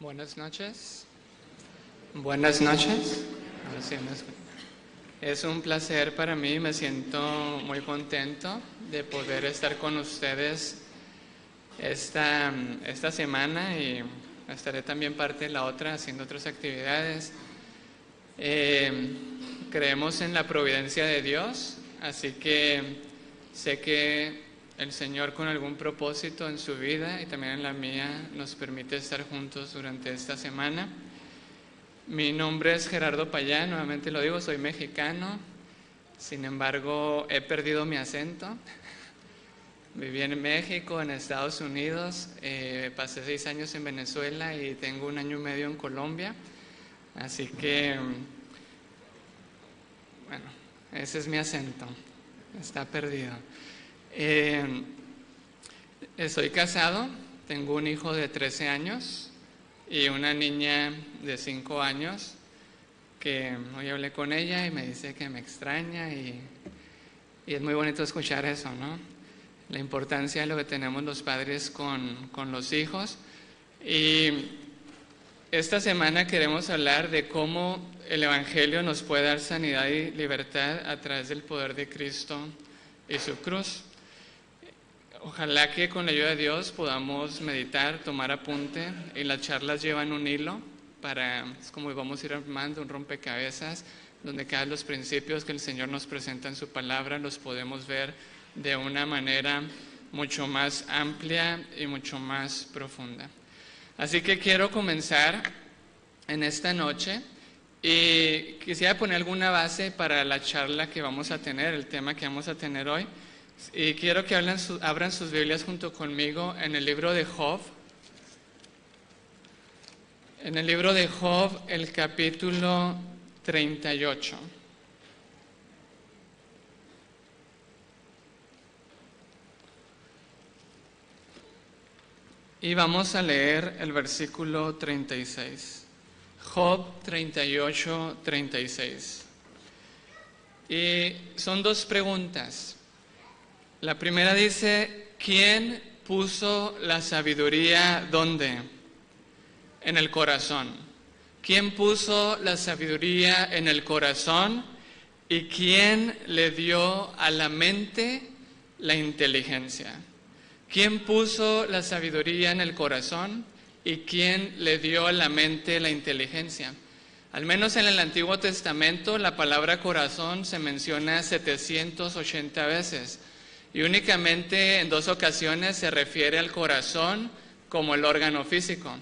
Buenas noches. Buenas noches. Ahora sí me escucho. Es un placer para mí, me siento muy contento de poder estar con ustedes esta semana y estaré también parte de la otra haciendo otras actividades. Creemos en la providencia de Dios, así que sé que el Señor con algún propósito en su vida y también en la mía nos permite estar juntos durante esta semana. Mi nombre es Gerardo Payán, nuevamente lo digo, soy mexicano, sin embargo he perdido mi acento. Viví en México, en Estados Unidos, pasé 6 años en Venezuela y tengo 1 año y medio en Colombia, así que, bueno, ese es mi acento, está perdido. Soy casado, tengo un hijo de 13 años y una niña de 5 años que hoy hablé con ella y me dice que me extraña y es muy bonito escuchar eso, ¿no? La importancia de lo que tenemos los padres con los hijos. Y esta semana queremos hablar de cómo el Evangelio nos puede dar sanidad y libertad a través del poder de Cristo y su cruz. Ojalá que con la ayuda de Dios podamos meditar, tomar apunte y las charlas llevan un hilo es como vamos a ir armando un rompecabezas donde cada los principios que el Señor nos presenta en su palabra los podemos ver de una manera mucho más amplia y mucho más profunda. Así que quiero comenzar en esta noche y quisiera poner alguna base para la charla que vamos a tener, el tema que vamos a tener hoy. Y quiero que abran sus Biblias junto conmigo en el libro de Job. En el libro de Job, el capítulo 38. Y vamos a leer el versículo 36. Job 38, 36. Y son 2 preguntas. La primera dice, ¿quién puso la sabiduría dónde? En el corazón. ¿Quién puso la sabiduría en el corazón? ¿Y quién le dio a la mente la inteligencia? ¿Quién puso la sabiduría en el corazón? ¿Y quién le dio a la mente la inteligencia? Al menos en el Antiguo Testamento la palabra corazón se menciona 780 veces. Y únicamente en 2 ocasiones se refiere al corazón como el órgano físico.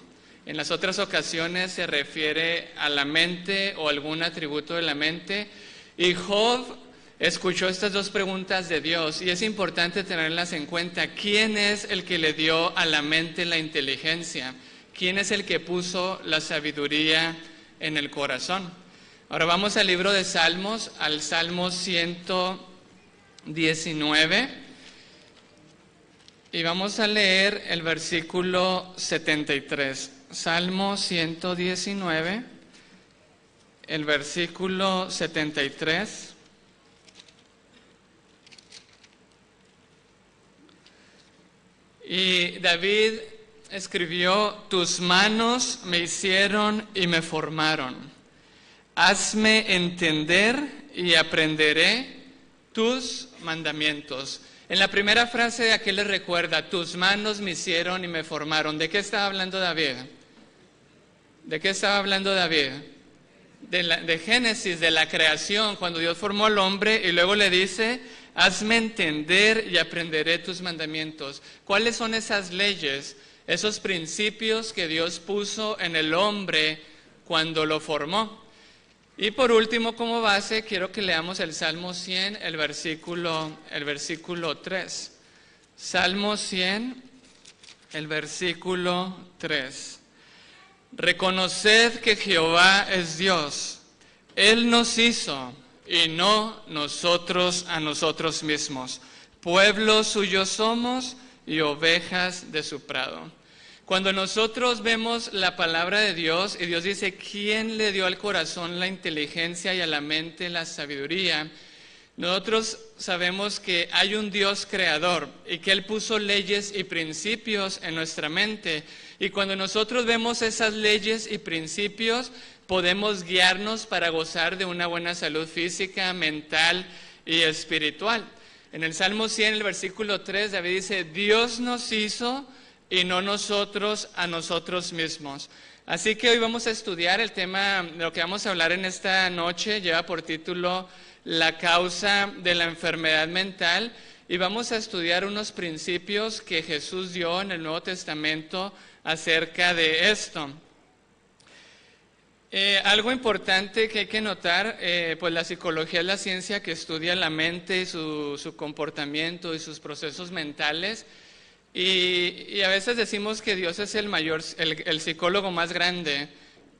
En las otras ocasiones se refiere a la mente o algún atributo de la mente. Y Job escuchó estas 2 preguntas de Dios y es importante tenerlas en cuenta. ¿Quién es el que le dio a la mente la inteligencia? ¿Quién es el que puso la sabiduría en el corazón? Ahora vamos al libro de Salmos, al Salmo 119. Y vamos a leer el versículo 73. Salmo 119, el versículo 73. Y David escribió, tus manos me hicieron y me formaron. Hazme entender y aprenderé tus mandamientos. En la primera frase de aquí les recuerda, tus manos me hicieron y me formaron. ¿De qué estaba hablando David? ¿De qué estaba hablando David? De Génesis, de la creación, cuando Dios formó al hombre y luego le dice, hazme entender y aprenderé tus mandamientos. ¿Cuáles son esas leyes, esos principios que Dios puso en el hombre cuando lo formó? Y por último, como base, quiero que leamos el Salmo 100, el versículo 3. Salmo 100, el versículo 3. Reconoced que Jehová es Dios. Él nos hizo y no nosotros a nosotros mismos. Pueblo suyo somos y ovejas de su prado. Cuando nosotros vemos la palabra de Dios y Dios dice, ¿quién le dio al corazón la inteligencia y a la mente la sabiduría? Nosotros sabemos que hay un Dios creador y que Él puso leyes y principios en nuestra mente. Y cuando nosotros vemos esas leyes y principios, podemos guiarnos para gozar de una buena salud física, mental y espiritual. En el Salmo 100, el versículo 3, David dice, Dios nos hizo y no nosotros a nosotros mismos. Así que hoy vamos a estudiar el tema, de lo que vamos a hablar en esta noche, lleva por título La causa de la enfermedad mental, y vamos a estudiar unos principios que Jesús dio en el Nuevo Testamento acerca de esto. Algo importante que hay que notar, pues la psicología es la ciencia que estudia la mente y su comportamiento y sus procesos mentales. Y a veces decimos que Dios es el psicólogo más grande,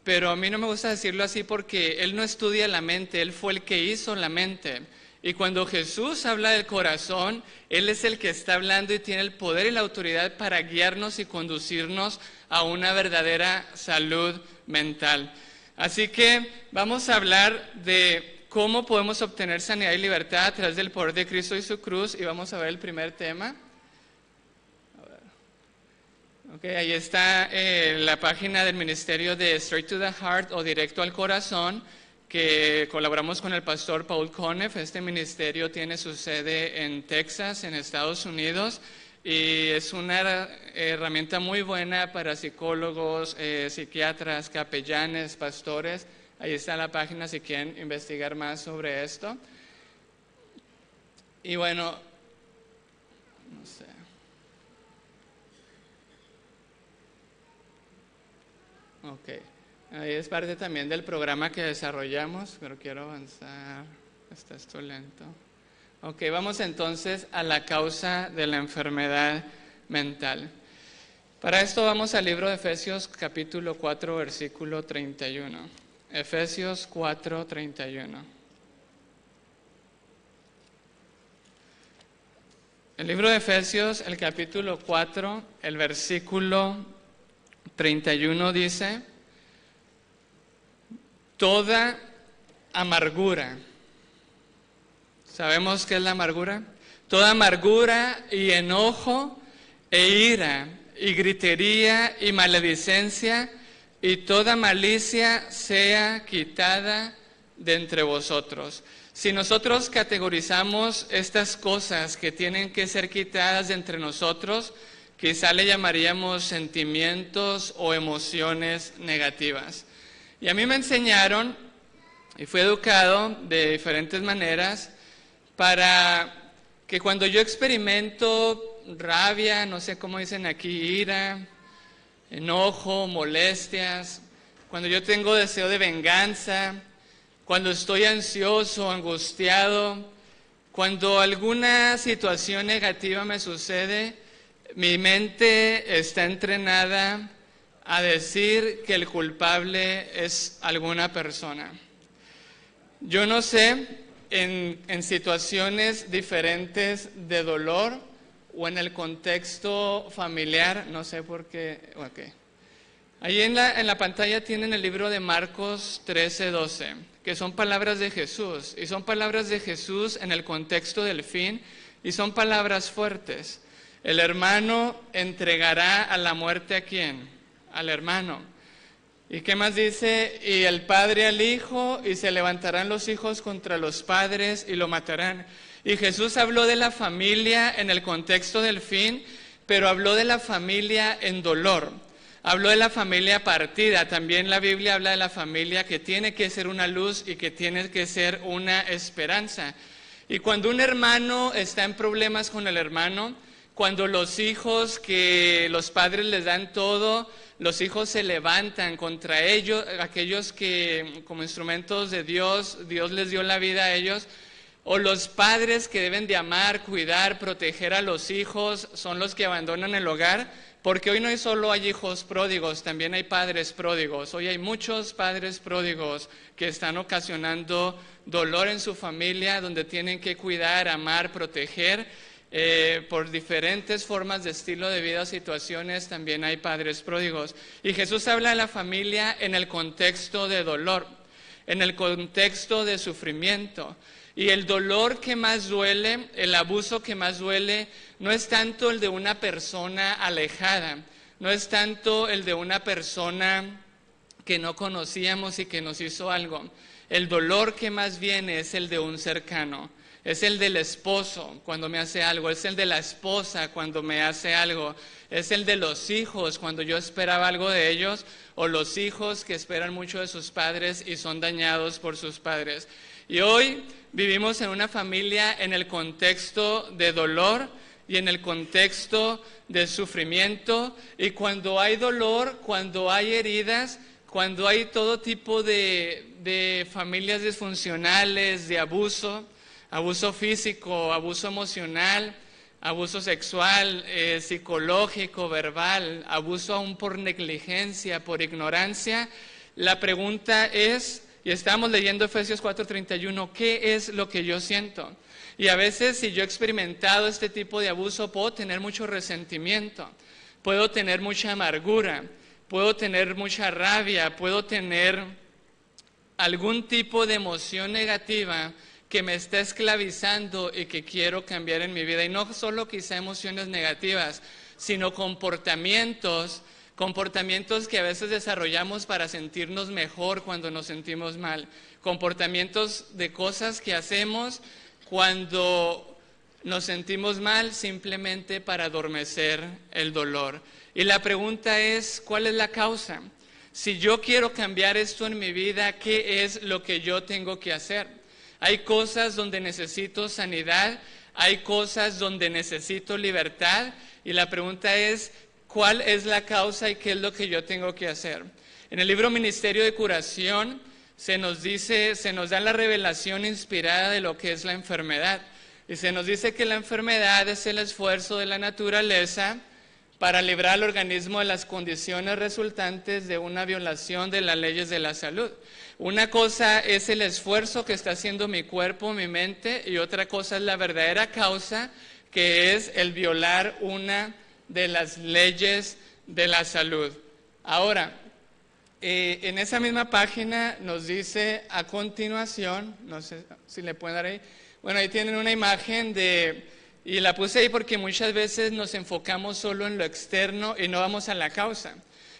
pero a mí no me gusta decirlo así porque Él no estudia la mente, Él fue el que hizo la mente. Y cuando Jesús habla del corazón, Él es el que está hablando y tiene el poder y la autoridad para guiarnos y conducirnos a una verdadera salud mental. Así que vamos a hablar de cómo podemos obtener sanidad y libertad a través del poder de Cristo y su cruz, y vamos a ver el primer tema. Okay, ahí está la página del ministerio de Straight to the Heart o Directo al Corazón, que colaboramos con el pastor Paul Conniff. Este ministerio tiene su sede en Texas, en Estados Unidos, y es una herramienta muy buena para psicólogos, psiquiatras, capellanes, pastores. Ahí está la página si quieren investigar más sobre esto. Y bueno, no sé. Ok, ahí es parte también del programa que desarrollamos, pero quiero avanzar, está esto lento. Ok, vamos entonces a la causa de la enfermedad mental. Para esto vamos al libro de Efesios capítulo 4, versículo 31. Efesios 4, 31. El libro de Efesios, el capítulo 4, el versículo 31 dice, toda amargura. ¿Sabemos qué es la amargura? Toda amargura y enojo e ira y gritería y maledicencia y toda malicia sea quitada de entre vosotros. Si nosotros categorizamos estas cosas que tienen que ser quitadas de entre nosotros, quizá le llamaríamos sentimientos o emociones negativas. Y a mí me enseñaron, y fui educado de diferentes maneras, para que cuando yo experimento rabia, no sé cómo dicen aquí, ira, enojo, molestias, cuando yo tengo deseo de venganza, cuando estoy ansioso, angustiado, cuando alguna situación negativa me sucede, mi mente está entrenada a decir que el culpable es alguna persona. Yo no sé, en situaciones diferentes de dolor o en el contexto familiar, no sé por qué. Okay. Ahí en la pantalla tienen el libro de Marcos 13:12, que son palabras de Jesús, y son palabras de Jesús en el contexto del fin, y son palabras fuertes. El hermano entregará a la muerte, ¿a quién? Al hermano. ¿Y qué más dice? Y el padre al hijo, y se levantarán los hijos contra los padres y lo matarán. Y Jesús habló de la familia en el contexto del fin, pero habló de la familia en dolor. Habló de la familia partida. También la Biblia habla de la familia que tiene que ser una luz y que tiene que ser una esperanza. Y cuando un hermano está en problemas con el hermano, cuando los hijos que los padres les dan todo, los hijos se levantan contra ellos, aquellos que como instrumentos de Dios les dio la vida a ellos, o los padres que deben de amar, cuidar, proteger a los hijos, son los que abandonan el hogar, porque hoy no solo hay hijos pródigos, también hay padres pródigos. Hoy hay muchos padres pródigos que están ocasionando dolor en su familia, donde tienen que cuidar, amar, proteger. Por diferentes formas de estilo de vida o situaciones, también hay padres pródigos. Y Jesús habla de la familia en el contexto de dolor, en el contexto de sufrimiento. Y el dolor que más duele, el abuso que más duele, no es tanto el de una persona alejada, no es tanto el de una persona que no conocíamos y que nos hizo algo. El dolor que más viene es el de un cercano. Es el del esposo cuando me hace algo, es el de la esposa cuando me hace algo, es el de los hijos cuando yo esperaba algo de ellos, o los hijos que esperan mucho de sus padres y son dañados por sus padres. Y hoy vivimos en una familia en el contexto de dolor y en el contexto de sufrimiento, y cuando hay dolor, cuando hay heridas, cuando hay todo tipo de familias disfuncionales, de abuso físico, abuso emocional, abuso sexual, psicológico, verbal, abuso aún por negligencia, por ignorancia, la pregunta es, y estamos leyendo Efesios 4:31, ¿qué es lo que yo siento? Y a veces, si yo he experimentado este tipo de abuso, puedo tener mucho resentimiento, puedo tener mucha amargura, puedo tener mucha rabia, puedo tener algún tipo de emoción negativa que me está esclavizando y que quiero cambiar en mi vida. Y no solo quizá emociones negativas, sino comportamientos que a veces desarrollamos para sentirnos mejor cuando nos sentimos mal. Comportamientos de cosas que hacemos cuando nos sentimos mal simplemente para adormecer el dolor. Y la pregunta es, ¿cuál es la causa? Si yo quiero cambiar esto en mi vida, ¿qué es lo que yo tengo que hacer? Hay cosas donde necesito sanidad, hay cosas donde necesito libertad, y la pregunta es, ¿cuál es la causa y qué es lo que yo tengo que hacer? En el libro Ministerio de Curación se nos da la revelación inspirada de lo que es la enfermedad. Y se nos dice que la enfermedad es el esfuerzo de la naturaleza para librar al organismo de las condiciones resultantes de una violación de las leyes de la salud. Una cosa es el esfuerzo que está haciendo mi cuerpo, mi mente, y otra cosa es la verdadera causa, que es el violar una de las leyes de la salud. Ahora, en esa misma página nos dice a continuación, no sé si le pueden dar ahí, bueno, ahí tienen una imagen y la puse ahí porque muchas veces nos enfocamos solo en lo externo y no vamos a la causa.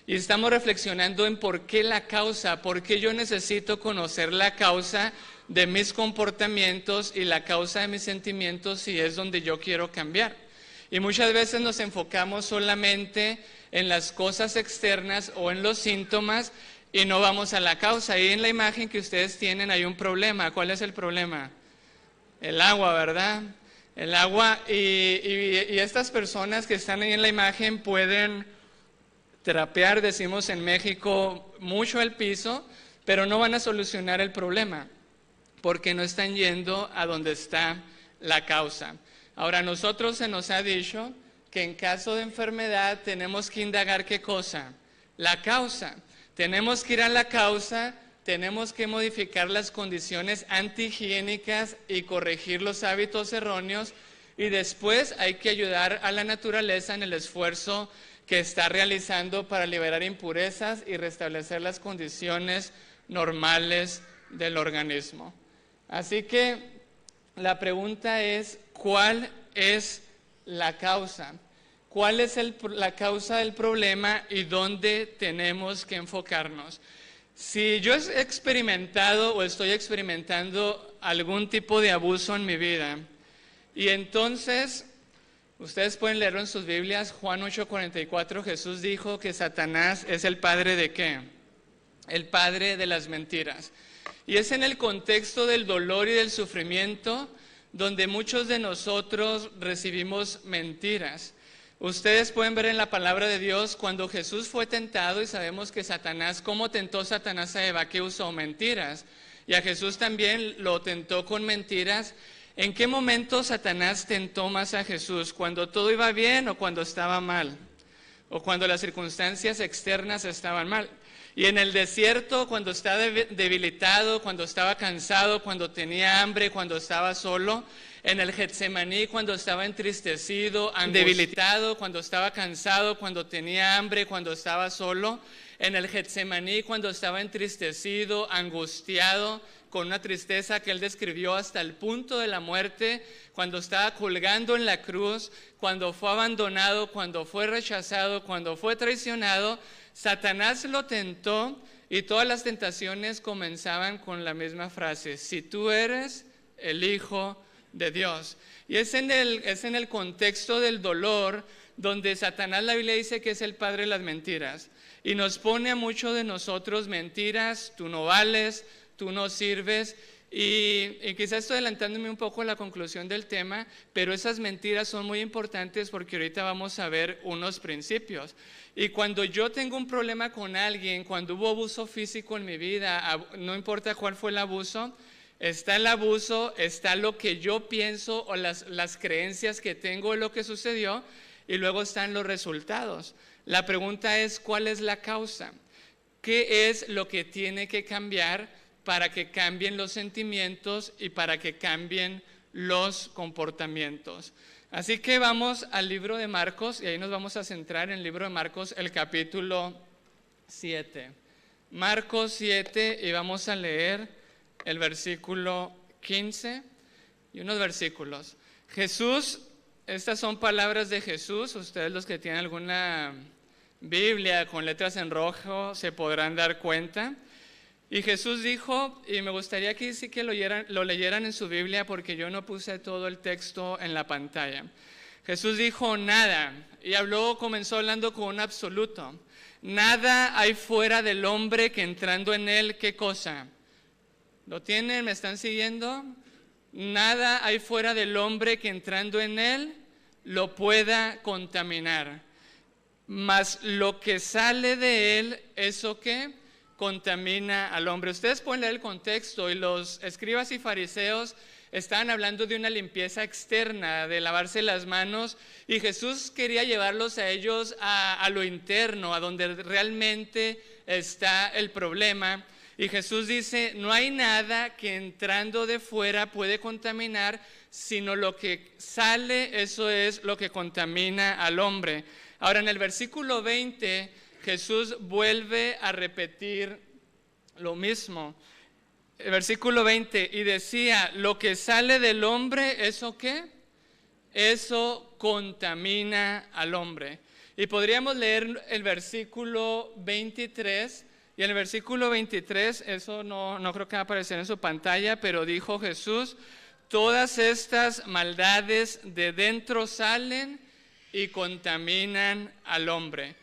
Y estamos reflexionando en por qué la causa, por qué yo necesito conocer la causa de mis comportamientos y la causa de mis sentimientos si es donde yo quiero cambiar. Y muchas veces nos enfocamos solamente en las cosas externas o en los síntomas y no vamos a la causa. Ahí en la imagen que ustedes tienen hay un problema. ¿Cuál es el problema? El agua, ¿verdad? El agua, y estas personas que están ahí en la imagen pueden trapear, decimos en México, mucho el piso, pero no van a solucionar el problema, porque no están yendo a donde está la causa. Ahora, a nosotros se nos ha dicho que en caso de enfermedad tenemos que indagar ¿qué cosa? La causa. Tenemos que ir a la causa, tenemos que modificar las condiciones antihigiénicas y corregir los hábitos erróneos, y después hay que ayudar a la naturaleza en el esfuerzo que está realizando para liberar impurezas y restablecer las condiciones normales del organismo. Así que la pregunta es, ¿cuál es la causa? ¿Cuál es la causa del problema y dónde tenemos que enfocarnos? Si yo he experimentado o estoy experimentando algún tipo de abuso en mi vida, y entonces, ustedes pueden leerlo en sus Biblias, Juan 8:44, Jesús dijo que Satanás es el padre ¿de qué? El padre de las mentiras. Y es en el contexto del dolor y del sufrimiento donde muchos de nosotros recibimos mentiras. Ustedes pueden ver en la palabra de Dios cuando Jesús fue tentado, y sabemos que Satanás, ¿cómo tentó Satanás a Eva? ¿Qué usó? Mentiras. Y a Jesús también lo tentó con mentiras. ¿En qué momento Satanás tentó más a Jesús? ¿Cuando todo iba bien o cuando estaba mal? ¿O cuando las circunstancias externas estaban mal? Y en el desierto, cuando estaba debilitado, cuando estaba cansado, cuando tenía hambre, cuando estaba solo. En el Getsemaní, cuando estaba entristecido, debilitado, cuando estaba cansado, cuando tenía hambre, cuando estaba solo. En el Getsemaní, cuando estaba entristecido, angustiado, con una tristeza que él describió hasta el punto de la muerte, cuando estaba colgando en la cruz, cuando fue abandonado, cuando fue rechazado, cuando fue traicionado. Satanás lo tentó y todas las tentaciones comenzaban con la misma frase: si tú eres el Hijo de Dios. Y es en el contexto del dolor donde Satanás, la Biblia dice que es el padre de las mentiras, y nos pone a muchos de nosotros mentiras: tú no vales, tú no sirves. Y quizás estoy adelantándome un poco a la conclusión del tema, pero esas mentiras son muy importantes porque ahorita vamos a ver unos principios. Y cuando yo tengo un problema con alguien, cuando hubo abuso físico en mi vida, no importa cuál fue el abuso, está lo que yo pienso o las creencias que tengo de lo que sucedió, y luego están los resultados. La pregunta es: ¿cuál es la causa? ¿Qué es lo que tiene que cambiar para que cambien los sentimientos y para que cambien los comportamientos? Así que vamos al libro de Marcos, y ahí nos vamos a centrar en el libro de Marcos, el capítulo 7. Marcos 7, y vamos a leer el versículo 15 y unos versículos. Jesús, estas son palabras de Jesús. Ustedes, los que tienen alguna Biblia con letras en rojo, se podrán dar cuenta. Y Jesús dijo, y me gustaría que sí que lo leyeran en su Biblia, porque yo no puse todo el texto en la pantalla. Jesús dijo: nada, y comenzó hablando con un absoluto. Nada hay fuera del hombre que entrando en él, ¿qué cosa? ¿Lo tienen? ¿Me están siguiendo? Nada hay fuera del hombre que entrando en él lo pueda contaminar. Mas lo que sale de él, ¿eso qué? Contamina al hombre. Ustedes pueden leer el contexto, y los escribas y fariseos estaban hablando de una limpieza externa, de lavarse las manos, y Jesús quería llevarlos a ellos a lo interno, a donde realmente está el problema. Y Jesús dice: no hay nada que entrando de fuera puede contaminar, sino lo que sale, eso es lo que contamina al hombre. Ahora, en el versículo 20, Jesús vuelve a repetir lo mismo. El versículo 20, y decía: lo que sale del hombre, ¿eso qué? Eso contamina al hombre. Y podríamos leer el versículo 23, y en el versículo 23, eso no creo que va a aparecer en su pantalla, pero dijo Jesús: todas estas maldades de dentro salen y contaminan al hombre.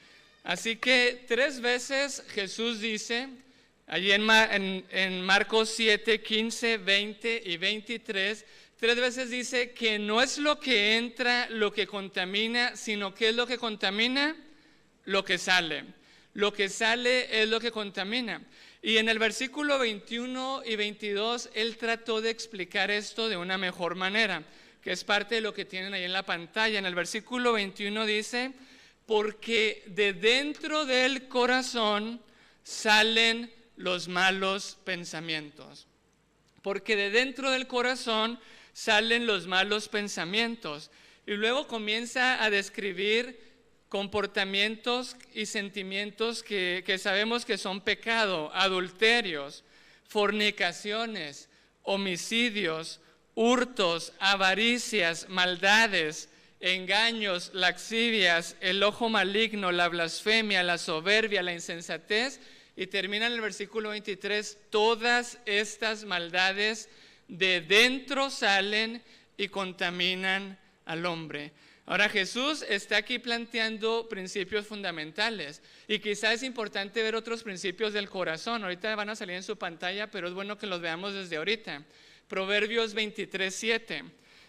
Así que 3 veces Jesús dice, allí en Marcos 7, 15, 20 y 23, 3 veces dice que no es lo que entra lo que contamina, sino que es lo que contamina, lo que sale. Lo que sale es lo que contamina. Y en el versículo 21 y 22, él trató de explicar esto de una mejor manera, que es parte de lo que tienen ahí en la pantalla. En el versículo 21 dice: porque de dentro del corazón salen los malos pensamientos. Porque de dentro del corazón salen los malos pensamientos. Y luego comienza a describir comportamientos y sentimientos que sabemos que son pecado: adulterios, fornicaciones, homicidios, hurtos, avaricias, maldades, engaños, lascivias, el ojo maligno, la blasfemia, la soberbia, la insensatez. Y termina en el versículo 23, todas estas maldades de dentro salen y contaminan al hombre. Ahora, Jesús está aquí planteando principios fundamentales, y quizás es importante ver otros principios del corazón. Ahorita van a salir en su pantalla, pero es bueno que los veamos desde ahorita. Proverbios 23:7.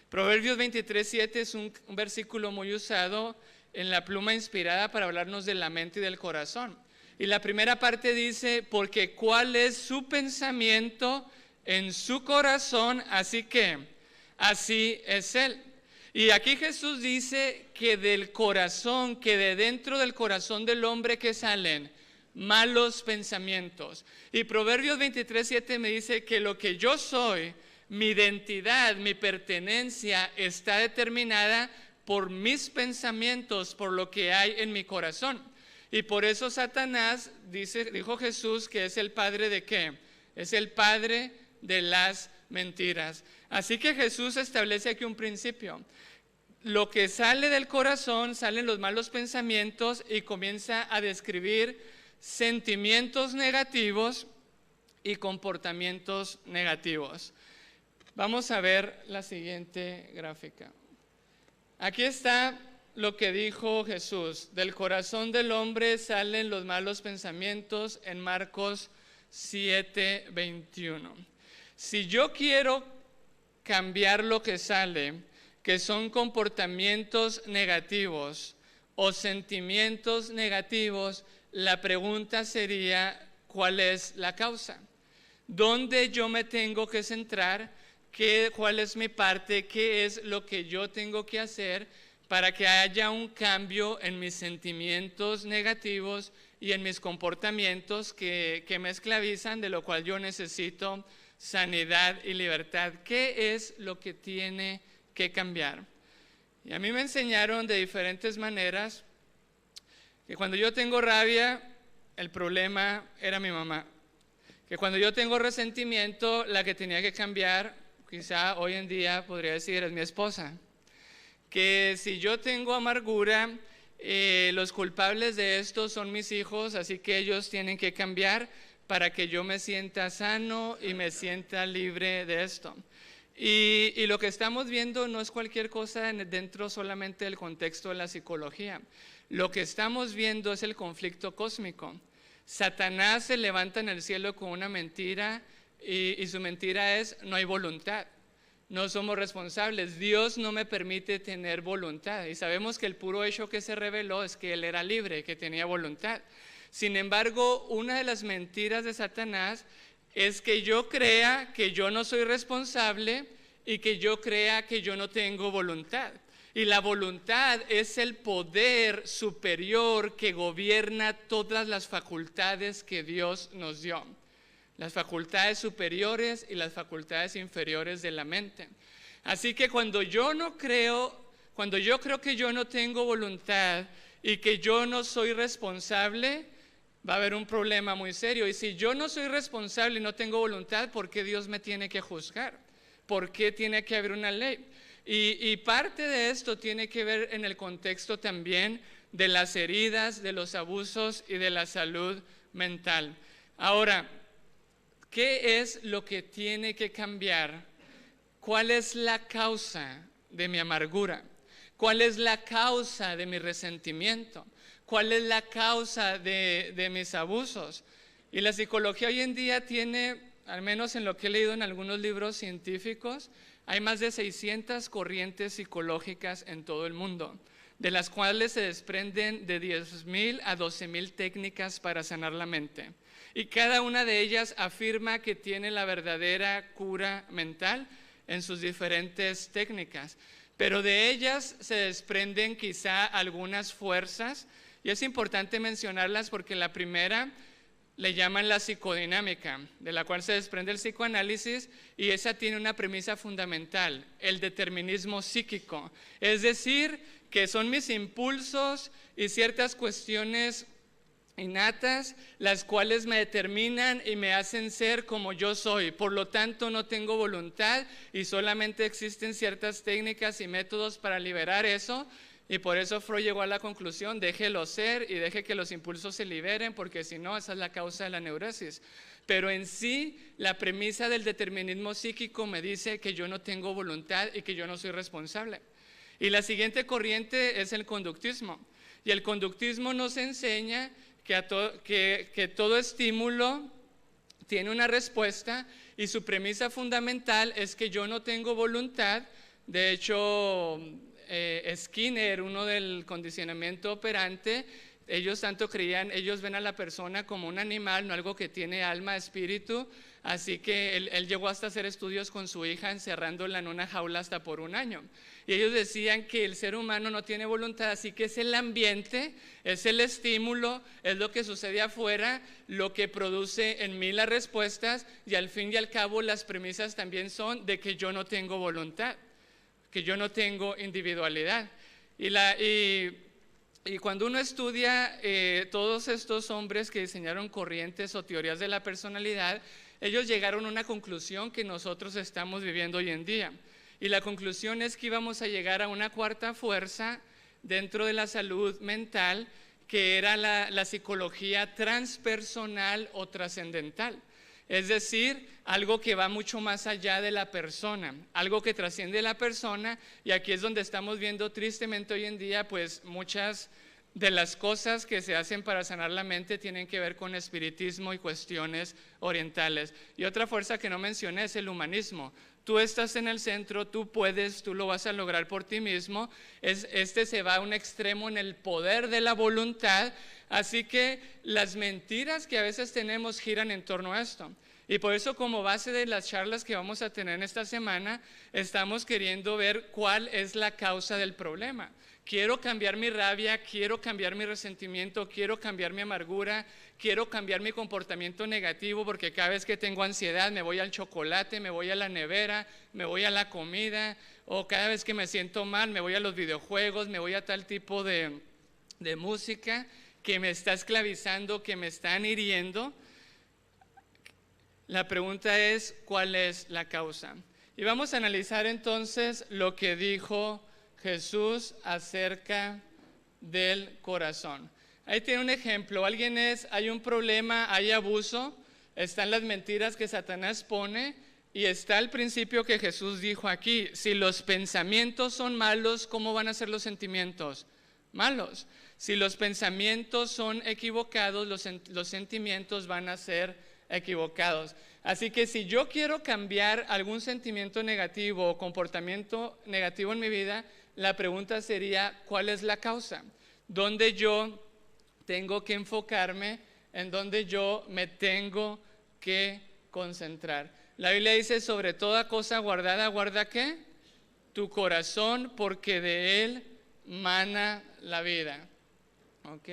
Proverbios 23:7 es un versículo muy usado en la pluma inspirada para hablarnos de la mente y del corazón. Y la primera parte dice: porque cuál es su pensamiento en su corazón, así que así es él. Y aquí Jesús dice que del corazón, que de dentro del corazón del hombre, que salen malos pensamientos. Y Proverbios 23:7 me dice que lo que yo soy, mi identidad, mi pertenencia, está determinada por mis pensamientos, por lo que hay en mi corazón. Y por eso Satanás, dijo Jesús, que es el padre de ¿qué? Es el padre de las mentiras. Así que Jesús establece aquí un principio. Lo que sale del corazón, salen los malos pensamientos y comienza a describir sentimientos negativos y comportamientos negativos. Vamos a ver la siguiente gráfica. Aquí está lo que dijo Jesús. Del corazón del hombre salen los malos pensamientos en Marcos 7:21. Si yo quiero cambiar lo que sale, que son comportamientos negativos o sentimientos negativos, la pregunta sería, ¿cuál es la causa? ¿Dónde yo me tengo que centrar? ¿Cuál es mi parte? ¿Qué es lo que yo tengo que hacer para que haya un cambio en mis sentimientos negativos y en mis comportamientos que me esclavizan, de lo cual yo necesito sanidad y libertad? ¿Qué es lo que tiene que cambiar? Y a mí me enseñaron de diferentes maneras que cuando yo tengo rabia, el problema era mi mamá. Que cuando yo tengo resentimiento, la que tenía que cambiar, quizá hoy en día podría decir, es mi esposa. Que si yo tengo amargura, los culpables de esto son mis hijos, así que ellos tienen que cambiar para que yo me sienta sano y me sienta libre de esto. Y lo que estamos viendo no es cualquier cosa dentro solamente del contexto de la psicología. Lo que estamos viendo es el conflicto cósmico. Satanás se levanta en el cielo con una mentira y su mentira es: no hay voluntad, no somos responsables, Dios no me permite tener voluntad. Y sabemos que el puro hecho que se reveló es que él era libre, que tenía voluntad. Sin embargo, una de las mentiras de Satanás es que yo crea que yo no soy responsable y que yo crea que yo no tengo voluntad. Y la voluntad es el poder superior que gobierna todas las facultades que Dios nos dio. Las facultades superiores y las facultades inferiores de la mente. Así que cuando yo creo que yo no tengo voluntad y que yo no soy responsable, va a haber un problema muy serio. Y si yo no soy responsable y no tengo voluntad, ¿por qué Dios me tiene que juzgar? ¿Por qué tiene que haber una ley? Y parte de esto tiene que ver en el contexto también de las heridas, de los abusos y de la salud mental. Ahora, ¿qué es lo que tiene que cambiar? ¿Cuál es la causa de mi amargura? ¿Cuál es la causa de mi resentimiento? ¿Cuál es la causa de mis abusos? Y la psicología hoy en día tiene, al menos en lo que he leído en algunos libros científicos, hay más de 600 corrientes psicológicas en todo el mundo, de las cuales se desprenden de 10,000 a 12,000 técnicas para sanar la mente. Y cada una de ellas afirma que tiene la verdadera cura mental en sus diferentes técnicas. Pero de ellas se desprenden quizá algunas fuerzas, y es importante mencionarlas porque la primera le llaman la psicodinámica, de la cual se desprende el psicoanálisis, y esa tiene una premisa fundamental: el determinismo psíquico. Es decir, que son mis impulsos y ciertas cuestiones innatas las cuales me determinan y me hacen ser como yo soy. Por lo tanto, no tengo voluntad y solamente existen ciertas técnicas y métodos para liberar eso. Y por eso Freud llegó a la conclusión: déjelo ser y deje que los impulsos se liberen, porque si no, esa es la causa de la neurosis. Pero en sí, la premisa del determinismo psíquico me dice que yo no tengo voluntad y que yo no soy responsable. Y la siguiente corriente es el conductismo. Y el conductismo nos enseña que todo estímulo tiene una respuesta, y su premisa fundamental es que yo no tengo voluntad. De hecho, Skinner, uno del condicionamiento operante, ellos ven a la persona como un animal, no algo que tiene alma, espíritu. Así que él llegó hasta hacer estudios con su hija, encerrándola en una jaula hasta por 1 año. Y ellos decían que el ser humano no tiene voluntad, así que es el ambiente, es el estímulo, es lo que sucede afuera, lo que produce en mí las respuestas, y al fin y al cabo las premisas también son de que yo no tengo voluntad, que yo no tengo individualidad. Y cuando uno estudia todos estos hombres que diseñaron corrientes o teorías de la personalidad, ellos llegaron a una conclusión que nosotros estamos viviendo hoy en día. Y la conclusión es que íbamos a llegar a una cuarta fuerza dentro de la salud mental, que era la psicología transpersonal o trascendental. Es decir, algo que va mucho más allá de la persona, algo que trasciende la persona, y aquí es donde estamos viendo tristemente hoy en día, pues muchas de las cosas que se hacen para sanar la mente tienen que ver con espiritismo y cuestiones orientales. Y otra fuerza que no mencioné es el humanismo. Tú estás en el centro, tú puedes, tú lo vas a lograr por ti mismo. Este se va a un extremo en el poder de la voluntad, así que las mentiras que a veces tenemos giran en torno a esto. Y por eso, como base de las charlas que vamos a tener esta semana, estamos queriendo ver cuál es la causa del problema. Quiero cambiar mi rabia, quiero cambiar mi resentimiento, quiero cambiar mi amargura, quiero cambiar mi comportamiento negativo, porque cada vez que tengo ansiedad me voy al chocolate, me voy a la nevera, me voy a la comida, o cada vez que me siento mal me voy a los videojuegos, me voy a tal tipo de música que me está esclavizando, que me están hiriendo. La pregunta es, ¿cuál es la causa? Y vamos a analizar entonces lo que dijo Jesús acerca del corazón. Ahí tiene un ejemplo. Hay un problema, hay abuso, están las mentiras que Satanás pone, y está el principio que Jesús dijo aquí. Si los pensamientos son malos, ¿cómo van a ser los sentimientos? Malos. Si los pensamientos son equivocados, los sentimientos van a ser equivocados. Así que si yo quiero cambiar algún sentimiento negativo o comportamiento negativo en mi vida, la pregunta sería, ¿cuál es la causa? ¿Dónde yo tengo que enfocarme? ¿En dónde yo me tengo que concentrar? La Biblia dice, sobre toda cosa guardada, ¿guarda qué? Tu corazón, porque de él mana la vida. ¿Ok?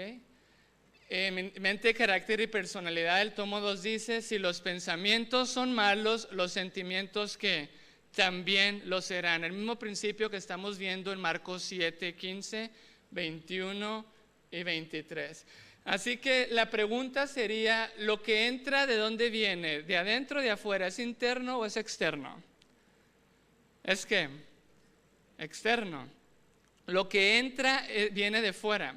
Mente, carácter y personalidad, el tomo 2 dice, si los pensamientos son malos, los sentimientos ¿qué? También lo serán. El mismo principio que estamos viendo en Marcos 7, 15, 21 y 23. Así que la pregunta sería, ¿lo que entra de dónde viene? ¿De adentro o de afuera? ¿Es interno o es externo? ¿Es qué? Externo. Lo que entra viene de fuera.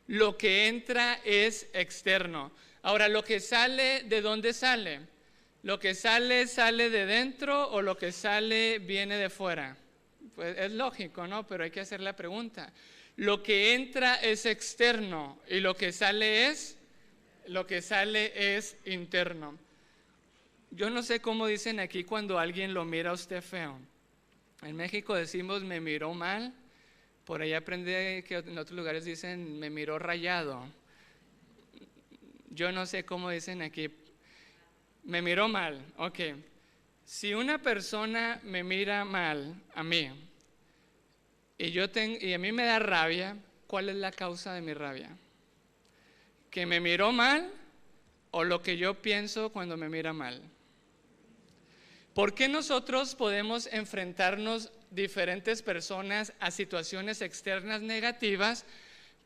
Lo que entra es externo. Ahora, lo que sale, ¿de dónde sale? ¿Lo que sale de dentro o lo que sale viene de fuera? Pues es lógico, ¿no? Pero hay que hacer la pregunta. Lo que entra es externo y lo que sale es interno. Yo no sé cómo dicen aquí cuando alguien lo mira a usted feo. En México decimos me miró mal. Por ahí aprendí que en otros lugares dicen, me miró rayado. Yo no sé cómo dicen aquí, me miró mal. Ok, si una persona me mira mal a mí, y a mí me da rabia, ¿cuál es la causa de mi rabia? ¿Que me miró mal o lo que yo pienso cuando me mira mal? ¿Por qué nosotros podemos enfrentarnos diferentes personas a situaciones externas negativas,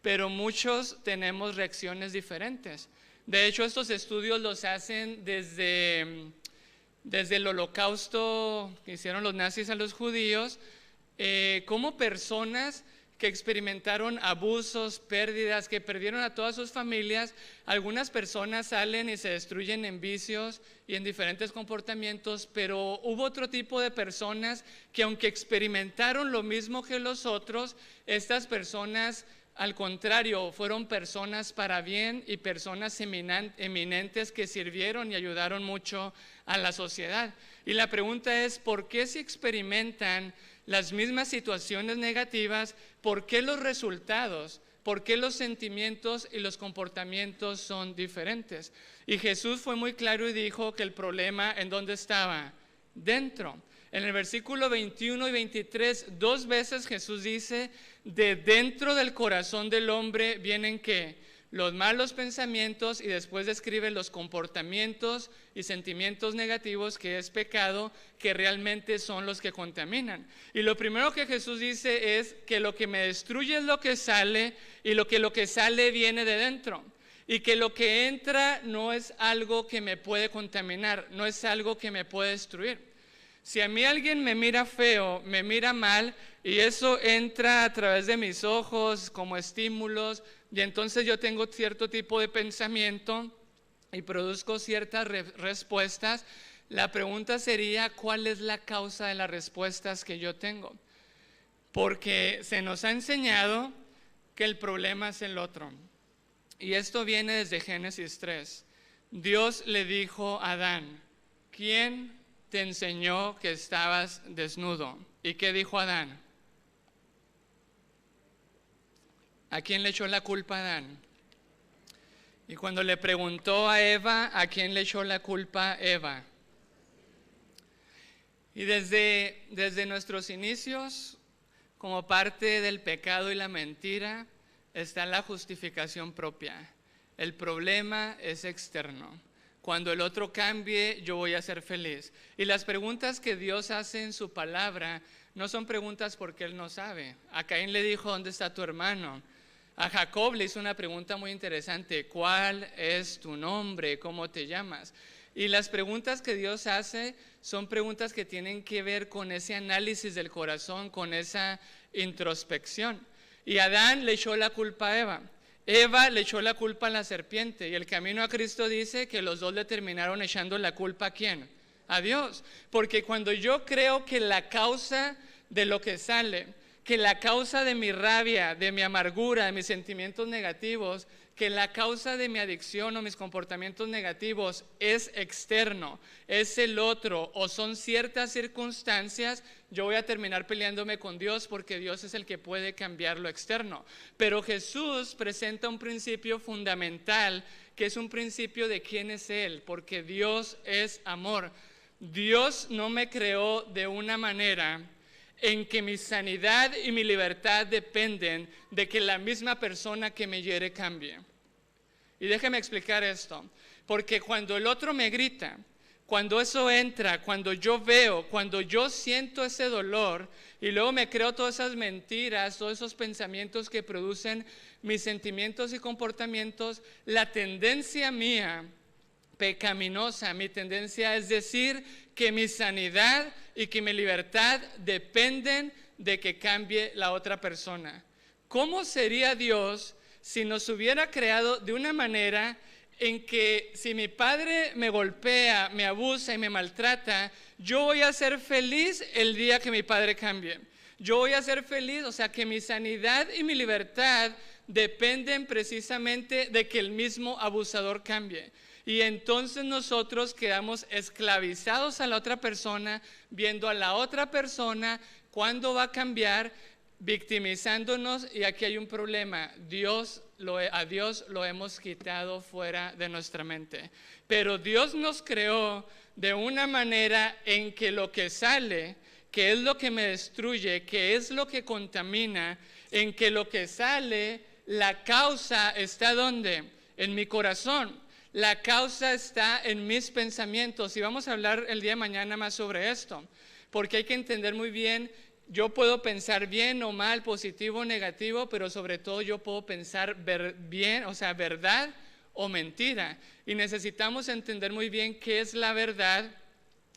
pero muchos tenemos reacciones diferentes? De hecho, estos estudios los hacen desde el holocausto que hicieron los nazis a los judíos, como personas que experimentaron abusos, pérdidas, que perdieron a todas sus familias. Algunas personas salen y se destruyen en vicios y en diferentes comportamientos, pero hubo otro tipo de personas que aunque experimentaron lo mismo que los otros, estas personas al contrario fueron personas para bien y personas eminentes que sirvieron y ayudaron mucho a la sociedad. Y la pregunta es, ¿por qué si experimentan las mismas situaciones negativas, por qué los resultados, por qué los sentimientos y los comportamientos son diferentes? Y Jesús fue muy claro y dijo que el problema ¿en dónde estaba? Dentro. En el versículo 21 y 23, 2 veces Jesús dice, de dentro del corazón del hombre vienen ¿qué? Los malos pensamientos, y después describe los comportamientos y sentimientos negativos, que es pecado, que realmente son los que contaminan. Y lo primero que Jesús dice es que lo que me destruye es lo que sale, y lo que sale viene de dentro. y que lo que entra no es algo que me puede contaminar, no es algo que me puede destruir. Si a mí alguien me mira feo, me mira mal, y eso entra a través de mis ojos como estímulos, y entonces yo tengo cierto tipo de pensamiento y produzco ciertas respuestas, la pregunta sería, ¿cuál es la causa de las respuestas que yo tengo? Porque se nos ha enseñado que el problema es el otro. Y esto viene desde Génesis 3. Dios le dijo a Adán, ¿quién te enseñó que estabas desnudo? ¿Y qué dijo Adán? ¿A quién le echó la culpa a Adán? Y cuando le preguntó a Eva, ¿a quién le echó la culpa Eva? Y desde nuestros inicios, como parte del pecado y la mentira, está la justificación propia. El problema es externo. Cuando el otro cambie, yo voy a ser feliz. Y las preguntas que Dios hace en su palabra no son preguntas porque Él no sabe. A Caín le dijo, ¿dónde está tu hermano? A Jacob le hizo una pregunta muy interesante, ¿cuál es tu nombre? ¿Cómo te llamas? Y las preguntas que Dios hace son preguntas que tienen que ver con ese análisis del corazón, con esa introspección. Y Adán le echó la culpa a Eva. Eva le echó la culpa a la serpiente. Y el camino a Cristo dice que los dos le terminaron echando la culpa ¿a quién? A Dios. Porque cuando yo creo que la causa de lo que sale, que la causa de mi rabia, de mi amargura, de mis sentimientos negativos, que la causa de mi adicción o mis comportamientos negativos es externo, es el otro o son ciertas circunstancias, yo voy a terminar peleándome con Dios porque Dios es el que puede cambiar lo externo. Pero Jesús presenta un principio fundamental que es un principio de quién es Él, porque Dios es amor. Dios no me creó de una manera en que mi sanidad y mi libertad dependen de que la misma persona que me hiere cambie. Y déjeme explicar esto, porque cuando el otro me grita, cuando eso entra, cuando yo veo, cuando yo siento ese dolor y luego me creo todas esas mentiras, todos esos pensamientos que producen mis sentimientos y comportamientos, la tendencia mía pecaminosa, mi tendencia es decir que mi sanidad y que mi libertad dependen de que cambie la otra persona. ¿Cómo sería Dios si nos hubiera creado de una manera en que si mi padre me golpea, me abusa y me maltrata, yo voy a ser feliz el día que mi padre cambie? Yo voy a ser feliz, o sea que mi sanidad y mi libertad dependen precisamente de que el mismo abusador cambie. Y entonces nosotros quedamos esclavizados a la otra persona, viendo a la otra persona cuándo va a cambiar, victimizándonos, y aquí hay un problema. A Dios lo hemos quitado fuera de nuestra mente. Pero Dios nos creó de una manera en que lo que sale, que es lo que me destruye, que es lo que contamina, en que lo que sale, la causa está ¿dónde? En mi corazón. La causa está en mis pensamientos y vamos a hablar el día de mañana más sobre esto, porque hay que entender muy bien, yo puedo pensar bien o mal, positivo o negativo, pero sobre todo yo puedo pensar bien, o sea, verdad o mentira. Y necesitamos entender muy bien qué es la verdad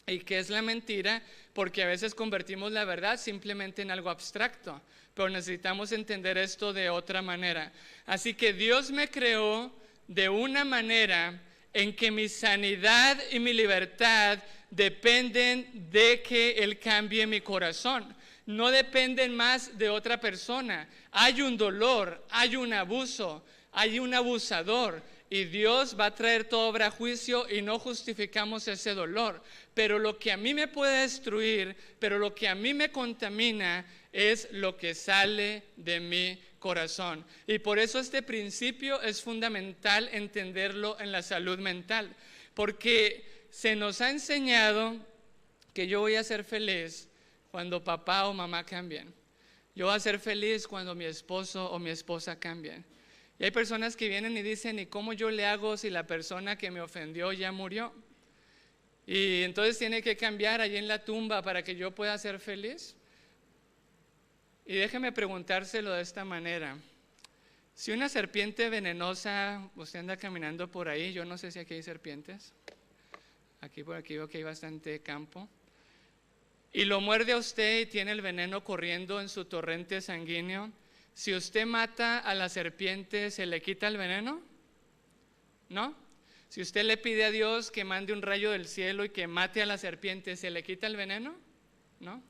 y qué es la mentira, porque a veces convertimos la verdad simplemente en algo abstracto, pero necesitamos entender esto de otra manera. Así que Dios me creó de una manera en que mi sanidad y mi libertad dependen de que Él cambie mi corazón. No dependen más de otra persona. Hay un dolor, hay un abuso, hay un abusador. Y Dios va a traer toda obra a juicio y no justificamos ese dolor. Pero lo que a mí me puede destruir, pero lo que a mí me contamina es lo que sale de mi corazón. Y por eso este principio es fundamental entenderlo en la salud mental. Porque se nos ha enseñado que yo voy a ser feliz cuando papá o mamá cambien. Yo voy a ser feliz cuando mi esposo o mi esposa cambien. Y hay personas que vienen y dicen, ¿y cómo yo le hago si la persona que me ofendió ya murió? Y entonces tiene que cambiar allí en la tumba para que yo pueda ser feliz. Y déjeme preguntárselo de esta manera. Si una serpiente venenosa, usted anda caminando por ahí, yo no sé si aquí hay serpientes, aquí por aquí veo que hay bastante campo, y lo muerde a usted y tiene el veneno corriendo en su torrente sanguíneo, si usted mata a la serpiente, ¿se le quita el veneno? ¿No? Si usted le pide a Dios que mande un rayo del cielo y que mate a la serpiente, ¿se le quita el veneno? ¿No?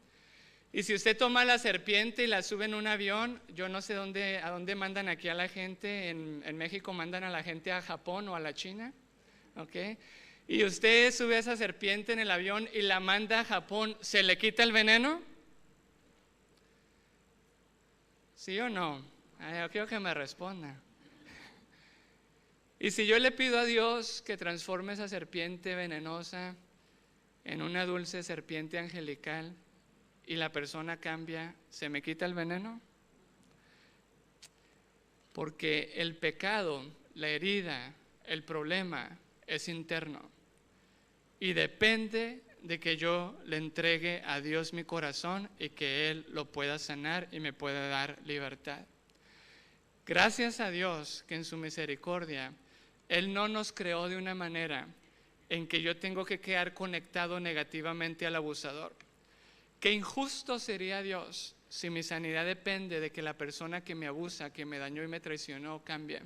Y si usted toma la serpiente y la sube en un avión, yo no sé a dónde mandan aquí a la gente, en México mandan a la gente a Japón o a la China, ¿ok? Y usted sube a esa serpiente en el avión y la manda a Japón, ¿se le quita el veneno? ¿Sí o no? Yo quiero que me responda. Y si yo le pido a Dios que transforme esa serpiente venenosa en una dulce serpiente angelical y la persona cambia, ¿se me quita el veneno? Porque el pecado, la herida, el problema es interno y depende de que yo le entregue a Dios mi corazón y que Él lo pueda sanar y me pueda dar libertad. Gracias a Dios que en su misericordia Él no nos creó de una manera en que yo tengo que quedar conectado negativamente al abusador. Qué injusto sería Dios si mi sanidad depende de que la persona que me abusa, que me dañó y me traicionó, cambie.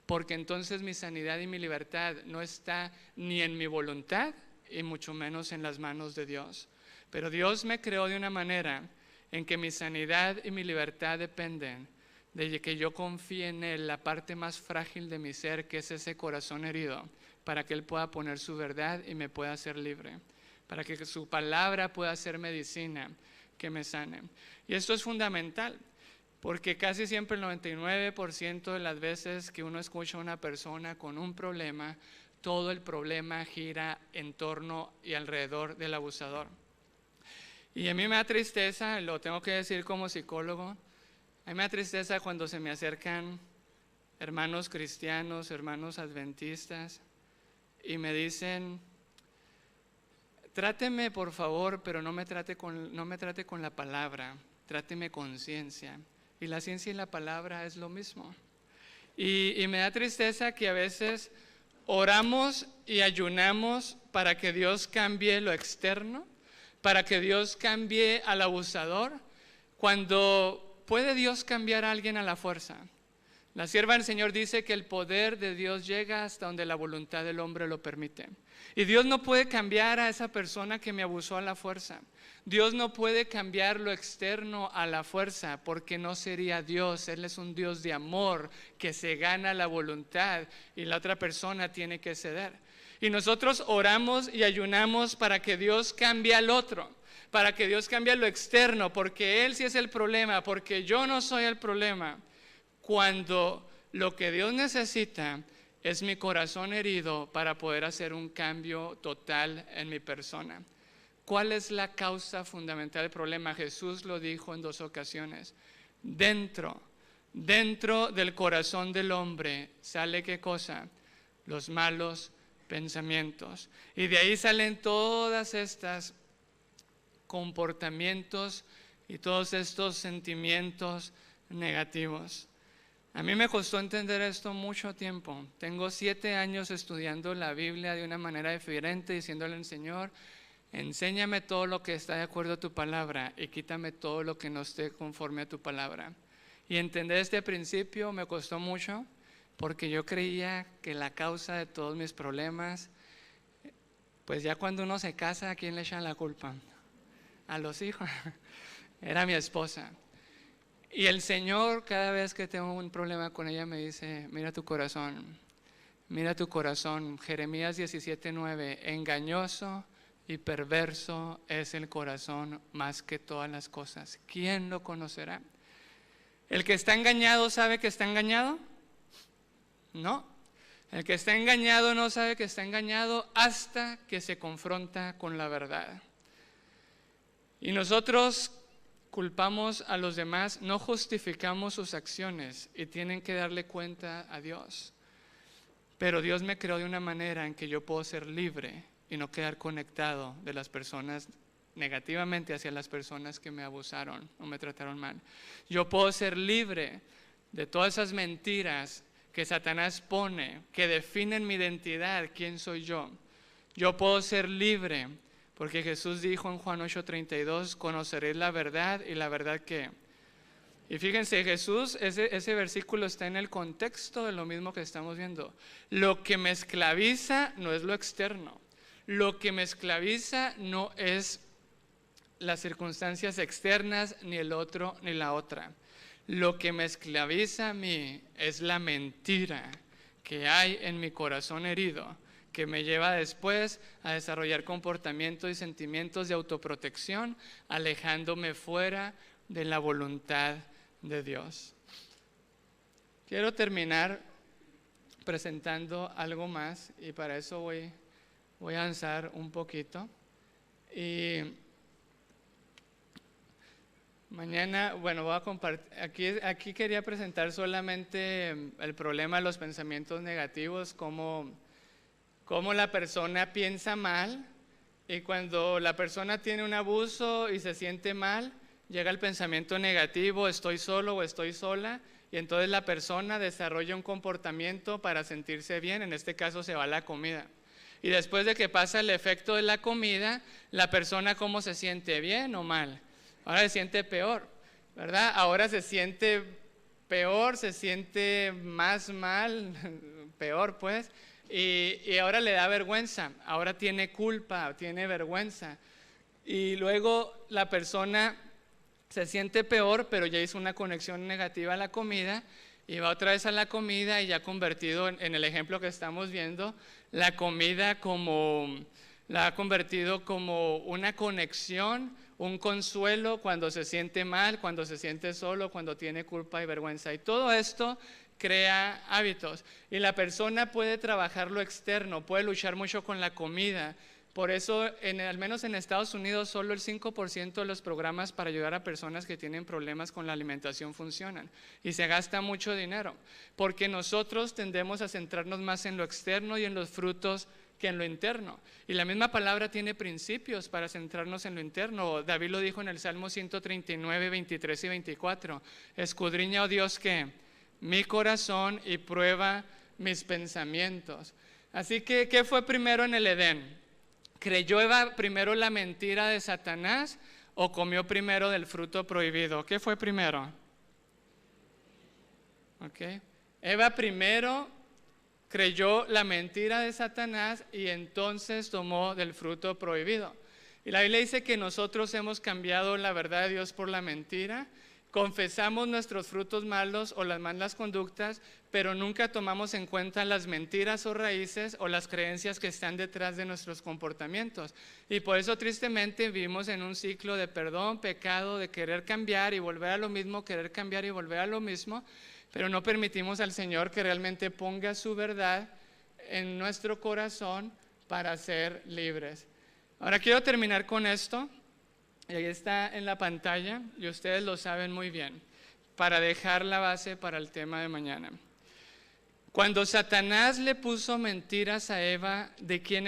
Porque entonces mi sanidad y mi libertad no está ni en mi voluntad y mucho menos en las manos de Dios. Pero Dios me creó de una manera en que mi sanidad y mi libertad dependen de que yo confíe en Él, la parte más frágil de mi ser, que es ese corazón herido, para que Él pueda poner su verdad y me pueda hacer libre, para que su palabra pueda ser medicina que me sane. Y esto es fundamental, porque casi siempre el 99% de las veces que uno escucha a una persona con un problema, todo el problema gira en torno y alrededor del abusador. Y a mí me da tristeza, lo tengo que decir como psicólogo, a mí me da tristeza cuando se me acercan hermanos cristianos, hermanos adventistas, y me dicen: tráteme por favor, pero no me trate con la palabra, tráteme con ciencia. Y la ciencia y la palabra es lo mismo. Y me da tristeza que a veces oramos y ayunamos para que Dios cambie lo externo, para que Dios cambie al abusador, cuando puede Dios cambiar a alguien a la fuerza. La sierva del Señor dice que el poder de Dios llega hasta donde la voluntad del hombre lo permite. Y Dios no puede cambiar a esa persona que me abusó a la fuerza. Dios no puede cambiar lo externo a la fuerza, porque no sería Dios. Él es un Dios de amor que se gana la voluntad y la otra persona tiene que ceder. Y nosotros oramos y ayunamos para que Dios cambie al otro, para que Dios cambie lo externo, porque Él sí es el problema, porque yo no soy el problema. Cuando lo que Dios necesita es mi corazón herido para poder hacer un cambio total en mi persona. ¿Cuál es la causa fundamental del problema? Jesús lo dijo en 2 ocasiones. Dentro del corazón del hombre sale ¿qué cosa? Los malos pensamientos. Y de ahí salen todas estas comportamientos y todos estos sentimientos negativos. A mí me costó entender esto mucho tiempo. Tengo 7 años estudiando la Biblia de una manera diferente, diciéndole al Señor: enséñame todo lo que está de acuerdo a tu palabra y quítame todo lo que no esté conforme a tu palabra. Y entender este principio me costó mucho, porque yo creía que la causa de todos mis problemas, pues ya cuando uno se casa, ¿a quién le echan la culpa? A los hijos. Era mi esposa. Y el Señor, cada vez que tengo un problema con ella, me dice: mira tu corazón, mira tu corazón. Jeremías 17:9, engañoso y perverso es el corazón más que todas las cosas. ¿Quién lo conocerá? ¿El que está engañado sabe que está engañado? No. El que está engañado no sabe que está engañado hasta que se confronta con la verdad. Y nosotros culpamos a los demás, no justificamos sus acciones y tienen que darle cuenta a Dios. Pero Dios me creó de una manera en que yo puedo ser libre y no quedar conectado de las personas negativamente hacia las personas que me abusaron o me trataron mal. Yo puedo ser libre de todas esas mentiras que Satanás pone, que definen mi identidad, quién soy yo. Yo puedo ser libre, porque Jesús dijo en Juan 8:32, conoceréis la verdad y la verdad ¿qué? Y fíjense, Jesús, ese versículo está en el contexto de lo mismo que estamos viendo. Lo que me esclaviza no es lo externo. Lo que me esclaviza no es las circunstancias externas, ni el otro, ni la otra. Lo que me esclaviza a mí es la mentira que hay en mi corazón herido, que me lleva después a desarrollar comportamientos y sentimientos de autoprotección, alejándome fuera de la voluntad de Dios. Quiero terminar presentando algo más y para eso voy a avanzar un poquito. Y mañana, bueno, voy a compartir, aquí quería presentar solamente el problema de los pensamientos negativos, cómo la persona piensa mal y cuando la persona tiene un abuso y se siente mal, llega el pensamiento negativo, estoy solo o estoy sola, y entonces la persona desarrolla un comportamiento para sentirse bien, en este caso se va a la comida. Y después de que pasa el efecto de la comida, la persona ¿cómo se siente? ¿Bien o mal? Ahora se siente peor, ¿verdad? Ahora se siente peor, se siente más mal, peor pues, y ahora le da vergüenza, ahora tiene culpa, tiene vergüenza. Y luego la persona se siente peor, pero ya hizo una conexión negativa a la comida y va otra vez a la comida y ya ha convertido en el ejemplo que estamos viendo, la comida la ha convertido como una conexión, un consuelo cuando se siente mal, cuando se siente solo, cuando tiene culpa y vergüenza. Y todo esto crea hábitos. Y la persona puede trabajar lo externo, puede luchar mucho con la comida. Por eso, al menos en Estados Unidos, solo el 5% de los programas para ayudar a personas que tienen problemas con la alimentación funcionan. Y se gasta mucho dinero, porque nosotros tendemos a centrarnos más en lo externo y en los frutos que en lo interno. Y la misma palabra tiene principios para centrarnos en lo interno. David lo dijo en el Salmo 139, 23 y 24. Escudriña, oh Dios, ¿qué? Mi corazón y prueba mis pensamientos. Así que, ¿qué fue primero en el Edén? ¿Creyó Eva primero la mentira de Satanás o comió primero del fruto prohibido? ¿Qué fue primero? Okay. Eva primero creyó la mentira de Satanás y entonces tomó del fruto prohibido. Y la Biblia dice que nosotros hemos cambiado la verdad de Dios por la mentira, confesamos nuestros frutos malos o las malas conductas, pero nunca tomamos en cuenta las mentiras o raíces o las creencias que están detrás de nuestros comportamientos. Y por eso tristemente vivimos en un ciclo de perdón, pecado, de querer cambiar y volver a lo mismo, querer cambiar y volver a lo mismo, pero no permitimos al Señor que realmente ponga su verdad en nuestro corazón para ser libres. Ahora quiero terminar con esto. Y ahí está en la pantalla, y ustedes lo saben muy bien, para dejar la base para el tema de mañana. Cuando Satanás le puso mentiras a Eva, ¿de quién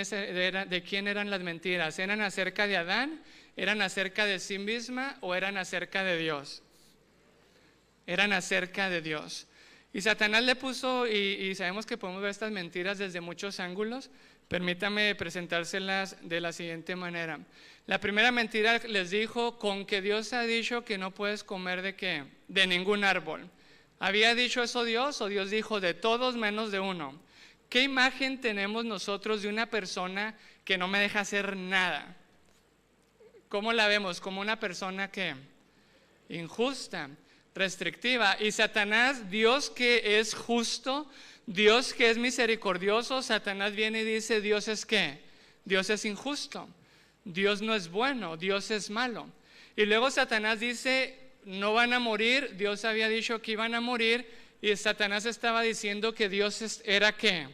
eran las mentiras? ¿Eran acerca de Adán? ¿Eran acerca de sí misma o eran acerca de Dios? Eran acerca de Dios. Y Satanás le puso, y sabemos que podemos ver estas mentiras desde muchos ángulos. Permítame presentárselas de la siguiente manera. La primera mentira les dijo, con que Dios ha dicho que no puedes comer ¿de qué? De ningún árbol. ¿Había dicho eso Dios o Dios dijo de todos menos de uno? ¿Qué imagen tenemos nosotros de una persona que no me deja hacer nada? ¿Cómo la vemos? Como una persona que injusta, restrictiva. Y Satanás, Dios que es justo, Dios que es misericordioso, Satanás viene y dice, ¿Dios es qué? Dios es injusto, Dios no es bueno, Dios es malo. Y luego Satanás dice, no van a morir, Dios había dicho que iban a morir, y Satanás estaba diciendo que Dios era ¿qué?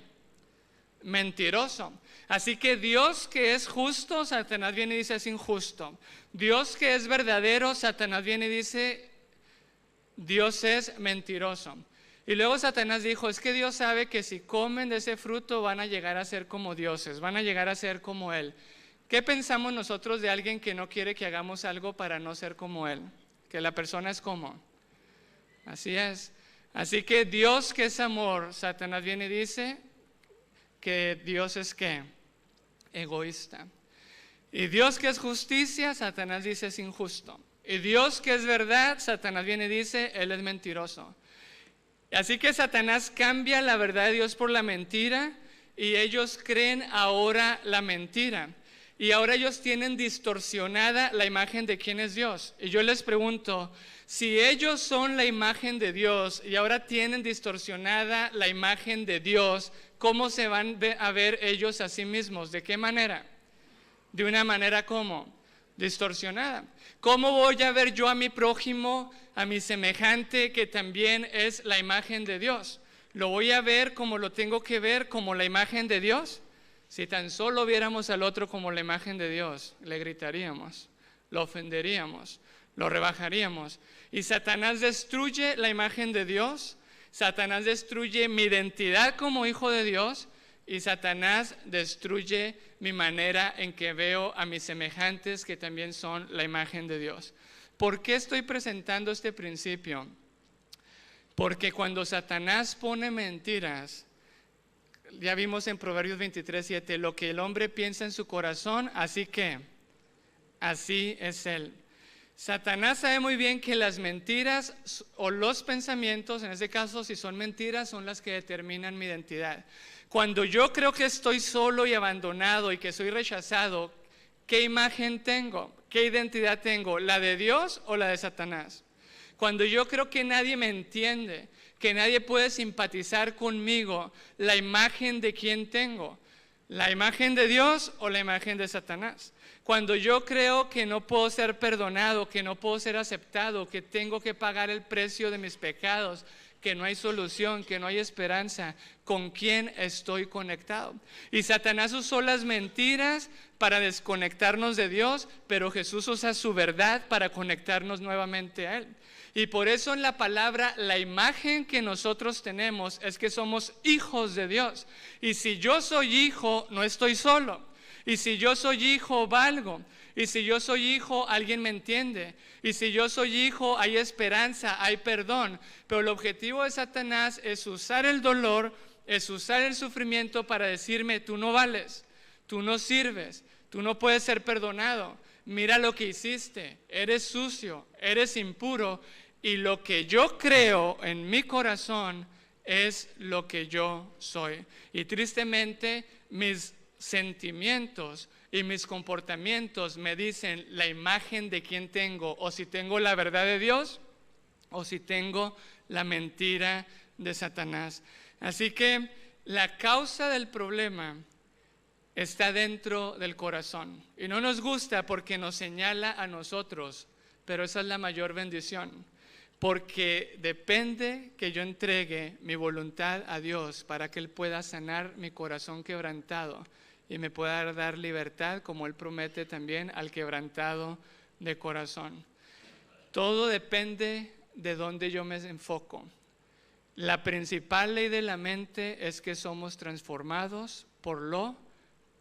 Mentiroso. Así que Dios que es justo, Satanás viene y dice es injusto. Dios que es verdadero, Satanás viene y dice Dios es mentiroso. Y luego Satanás dijo, es que Dios sabe que si comen de ese fruto van a llegar a ser como dioses, van a llegar a ser como Él. ¿Qué pensamos nosotros de alguien que no quiere que hagamos algo para no ser como Él? Que la persona es como. Así es. Así que Dios, que es amor, Satanás viene y dice que Dios es ¿qué? Egoísta. Y Dios, que es justicia, Satanás dice es injusto. Y Dios, que es verdad, Satanás viene y dice Él es mentiroso. Así que Satanás cambia la verdad de Dios por la mentira y ellos creen ahora la mentira. Y ahora ellos tienen distorsionada la imagen de quién es Dios. Y yo les pregunto, si ellos son la imagen de Dios y ahora tienen distorsionada la imagen de Dios, ¿cómo se van a ver ellos a sí mismos? ¿De qué manera? De una manera ¿cómo? Distorsionada. ¿Cómo voy a ver yo a mi prójimo, a mi semejante, que también es la imagen de Dios? ¿Lo voy a ver como lo tengo que ver, como la imagen de Dios? Si tan solo viéramos al otro como la imagen de Dios, le gritaríamos, lo ofenderíamos, lo rebajaríamos. Y Satanás destruye la imagen de Dios, Satanás destruye mi identidad como hijo de Dios, y Satanás destruye mi manera en que veo a mis semejantes que también son la imagen de Dios. ¿Por qué estoy presentando este principio? Porque cuando Satanás pone mentiras, ya vimos en Proverbios 23:7, lo que el hombre piensa en su corazón, así es él. Satanás sabe muy bien que las mentiras o los pensamientos, en este caso si son mentiras, son las que determinan mi identidad. Cuando yo creo que estoy solo y abandonado y que soy rechazado, ¿qué imagen tengo? ¿Qué identidad tengo? ¿La de Dios o la de Satanás? Cuando yo creo que nadie me entiende, que nadie puede simpatizar conmigo, ¿la imagen de quién tengo? ¿La imagen de Dios o la imagen de Satanás? Cuando yo creo que no puedo ser perdonado, que no puedo ser aceptado, que tengo que pagar el precio de mis pecados, que no hay solución, que no hay esperanza, ¿con quién estoy conectado? Y Satanás usó las mentiras para desconectarnos de Dios, pero Jesús usa su verdad para conectarnos nuevamente a Él. Y por eso en la palabra, la imagen que nosotros tenemos es que somos hijos de Dios. Y si yo soy hijo, no estoy solo. Y si yo soy hijo, valgo. Y si yo soy hijo, alguien me entiende. Y si yo soy hijo, hay esperanza, hay perdón. Pero el objetivo de Satanás es usar el dolor, es usar el sufrimiento para decirme, tú no vales, tú no sirves, tú no puedes ser perdonado. Mira lo que hiciste, eres sucio, eres impuro. Y lo que yo creo en mi corazón es lo que yo soy. Y tristemente, mis sentimientos y mis comportamientos me dicen la imagen de quién tengo, o si tengo la verdad de Dios o si tengo la mentira de Satanás. Así que la causa del problema está dentro del corazón y no nos gusta porque nos señala a nosotros, pero esa es la mayor bendición, porque depende que yo entregue mi voluntad a Dios para que Él pueda sanar mi corazón quebrantado y me pueda dar libertad, como Él promete también al quebrantado de corazón. Todo depende de dónde yo me enfoco. La principal ley de la mente es que somos transformados por lo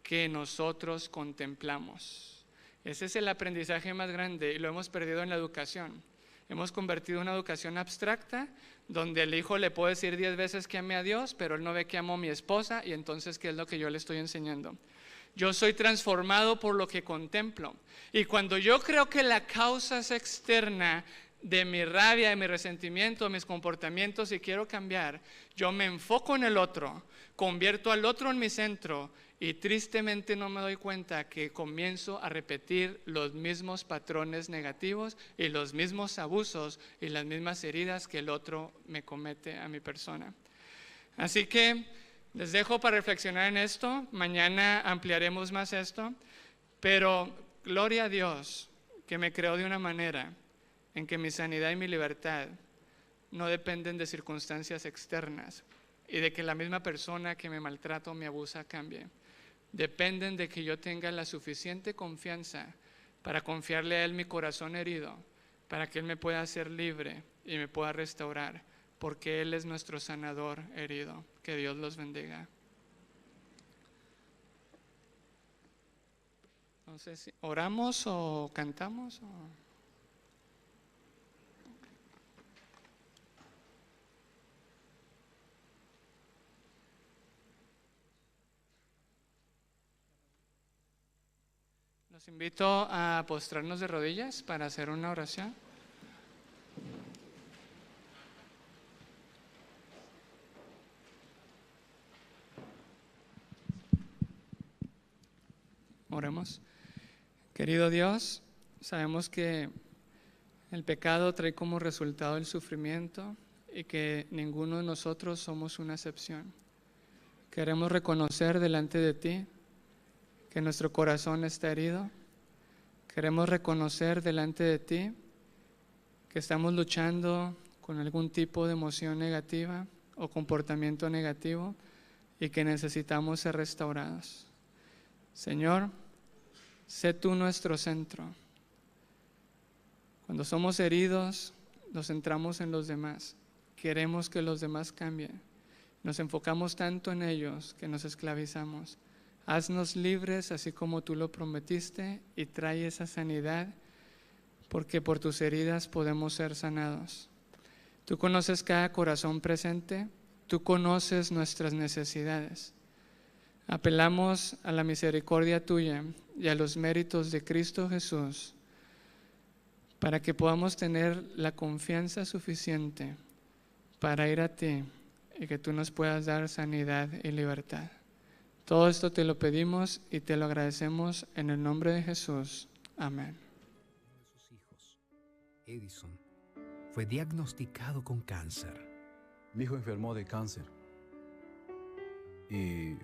que nosotros contemplamos. Ese es el aprendizaje más grande y lo hemos perdido en la educación. Hemos convertido una educación abstracta donde el hijo le puede decir 10 veces que ame a Dios, pero él no ve que amo a mi esposa y entonces ¿qué es lo que yo le estoy enseñando? Yo soy transformado por lo que contemplo. Y cuando yo creo que la causa es externa de mi rabia, de mi resentimiento, de mis comportamientos y quiero cambiar, yo me enfoco en el otro, convierto al otro en mi centro y tristemente no me doy cuenta que comienzo a repetir los mismos patrones negativos y los mismos abusos y las mismas heridas que el otro me comete a mi persona. Así que les dejo para reflexionar en esto. Mañana ampliaremos más esto, pero gloria a Dios que me creó de una manera en que mi sanidad y mi libertad no dependen de circunstancias externas y de que la misma persona que me maltrata o me abusa cambie. Dependen de que yo tenga la suficiente confianza para confiarle a Él mi corazón herido, para que Él me pueda hacer libre y me pueda restaurar, porque Él es nuestro sanador herido. Que Dios los bendiga. No sé si oramos o cantamos o... Los invito a postrarnos de rodillas para hacer una oración. Oremos. Querido Dios, sabemos que el pecado trae como resultado el sufrimiento y que ninguno de nosotros somos una excepción. Queremos reconocer delante de ti que nuestro corazón está herido. Queremos reconocer delante de ti que estamos luchando con algún tipo de emoción negativa o comportamiento negativo y que necesitamos ser restaurados. Señor, sé tú nuestro centro. Cuando somos heridos, nos centramos en los demás. Queremos que los demás cambien. Nos enfocamos tanto en ellos que nos esclavizamos. Haznos libres así como tú lo prometiste y trae esa sanidad, porque por tus heridas podemos ser sanados. Tú conoces cada corazón presente, tú conoces nuestras necesidades. Apelamos a la misericordia tuya y a los méritos de Cristo Jesús para que podamos tener la confianza suficiente para ir a ti y que tú nos puedas dar sanidad y libertad. Todo esto te lo pedimos y te lo agradecemos en el nombre de Jesús. Amén. Uno de sus hijos, Edison, fue diagnosticado con cáncer. Mi hijo enfermó de cáncer y